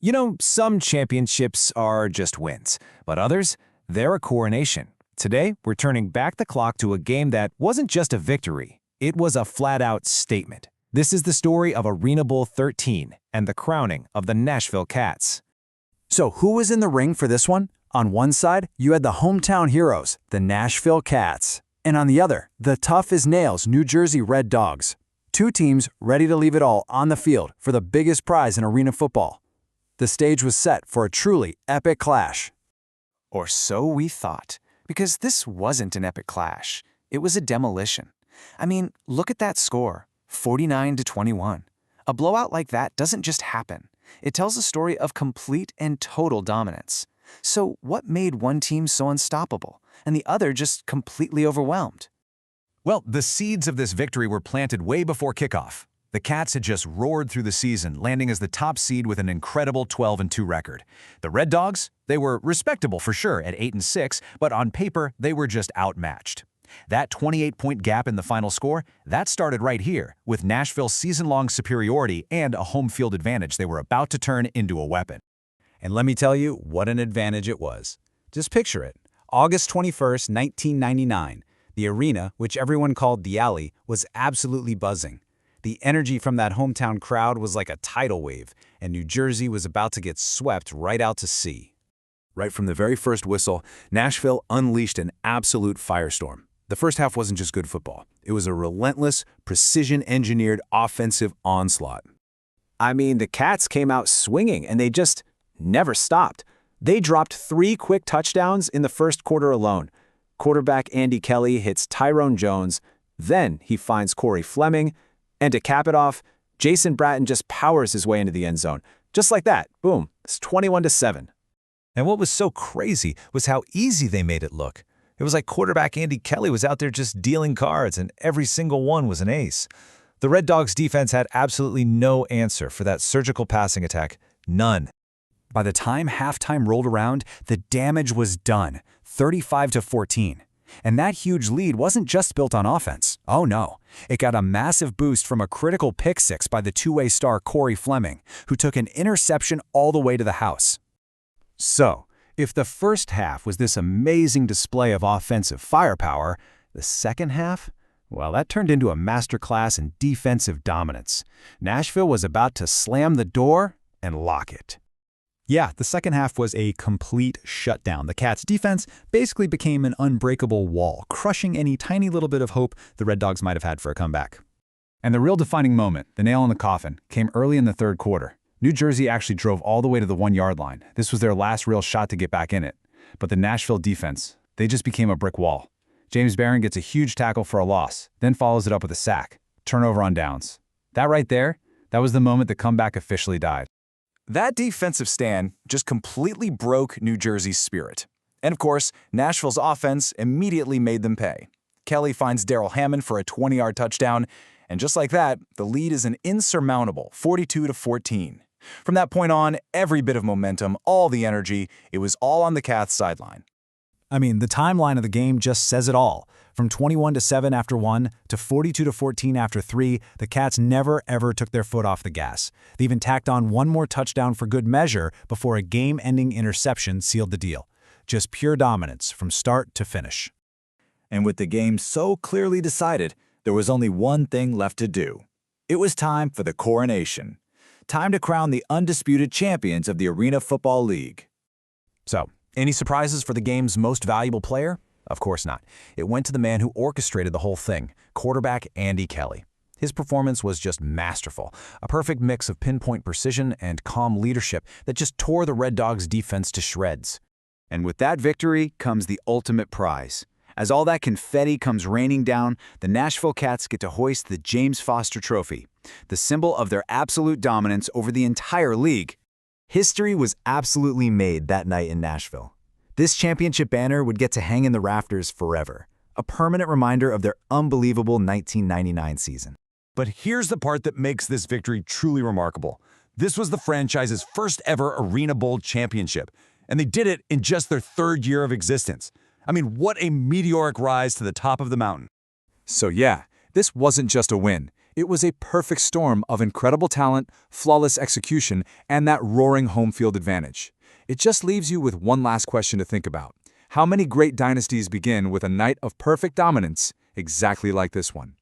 You know, some championships are just wins, but others, they're a coronation. Today, we're turning back the clock to a game that wasn't just a victory, it was a flat-out statement. This is the story of Arena Bowl XIII and the crowning of the Nashville Cats. So who was in the ring for this one? On one side, you had the hometown heroes, the Nashville Cats. And on the other, the tough-as-nails New Jersey Red Dogs. Two teams ready to leave it all on the field for the biggest prize in arena football. The stage was set for a truly epic clash. Or so we thought, because this wasn't an epic clash. It was a demolition. I mean, look at that score, 49-21. A blowout like that doesn't just happen. It tells a story of complete and total dominance. So what made one team so unstoppable, and the other just completely overwhelmed? Well, the seeds of this victory were planted way before kickoff. The Cats had just roared through the season, landing as the top seed with an incredible 12-2 record. The Red Dogs, they were respectable for sure at 8-6, but on paper, they were just outmatched. That 28-point gap in the final score, that started right here, with Nashville's season-long superiority and a home field advantage they were about to turn into a weapon. And let me tell you what an advantage it was. Just picture it. August 21st, 1999. The arena, which everyone called the Alley, was absolutely buzzing. The energy from that hometown crowd was like a tidal wave, and New Jersey was about to get swept right out to sea. Right from the very first whistle, Nashville unleashed an absolute firestorm. The first half wasn't just good football. It was a relentless, precision-engineered offensive onslaught. I mean, the Cats came out swinging, and they just never stopped. They dropped 3 quick touchdowns in the first quarter alone. Quarterback Andy Kelly hits Tyrone Jones, then he finds Corey Fleming, and to cap it off, Jason Bratton just powers his way into the end zone. Just like that, boom, it's 21-7. And what was so crazy was how easy they made it look. It was like quarterback Andy Kelly was out there just dealing cards, and every single one was an ace. The Red Dogs' defense had absolutely no answer for that surgical passing attack. None. By the time halftime rolled around, the damage was done, 35-14. And that huge lead wasn't just built on offense. Oh no, it got a massive boost from a critical pick six by the two-way star Corey Fleming, who took an interception all the way to the house. So, if the first half was this amazing display of offensive firepower, the second half? Well, that turned into a masterclass in defensive dominance. Nashville was about to slam the door and lock it. Yeah, the second half was a complete shutdown. The Cats' defense basically became an unbreakable wall, crushing any tiny little bit of hope the Red Dogs might have had for a comeback. And the real defining moment, the nail in the coffin, came early in the third quarter. New Jersey actually drove all the way to the 1-yard line. This was their last real shot to get back in it. But the Nashville defense, they just became a brick wall. James Barron gets a huge tackle for a loss, then follows it up with a sack. Turnover on downs. That right there, that was the moment the comeback officially died. That defensive stand just completely broke New Jersey's spirit. And of course, Nashville's offense immediately made them pay. Kelly finds Darrell Hammond for a 20-yard touchdown, and just like that, the lead is an insurmountable 42-14. From that point on, every bit of momentum, all the energy, it was all on the Cats' sideline. I mean, the timeline of the game just says it all. From 21-7 after 1 to 42-14 after 3, the Cats never ever took their foot off the gas. They even tacked on one more touchdown for good measure before a game-ending interception sealed the deal. Just pure dominance from start to finish. And with the game so clearly decided, there was only one thing left to do. It was time for the coronation. Time to crown the undisputed champions of the Arena Football League. So, any surprises for the game's most valuable player? Of course not. It went to the man who orchestrated the whole thing, quarterback Andy Kelly. His performance was just masterful, a perfect mix of pinpoint precision and calm leadership that just tore the Red Dogs' defense to shreds. And with that victory comes the ultimate prize. As all that confetti comes raining down, the Nashville Cats get to hoist the James Foster Trophy, the symbol of their absolute dominance over the entire league. History was absolutely made that night in Nashville. This championship banner would get to hang in the rafters forever, a permanent reminder of their unbelievable 1999 season. But here's the part that makes this victory truly remarkable. This was the franchise's first ever Arena Bowl championship, and they did it in just their 3rd year of existence. I mean, what a meteoric rise to the top of the mountain. So yeah, this wasn't just a win. It was a perfect storm of incredible talent, flawless execution, and that roaring home field advantage. It just leaves you with one last question to think about. How many great dynasties begin with a night of perfect dominance, exactly like this one?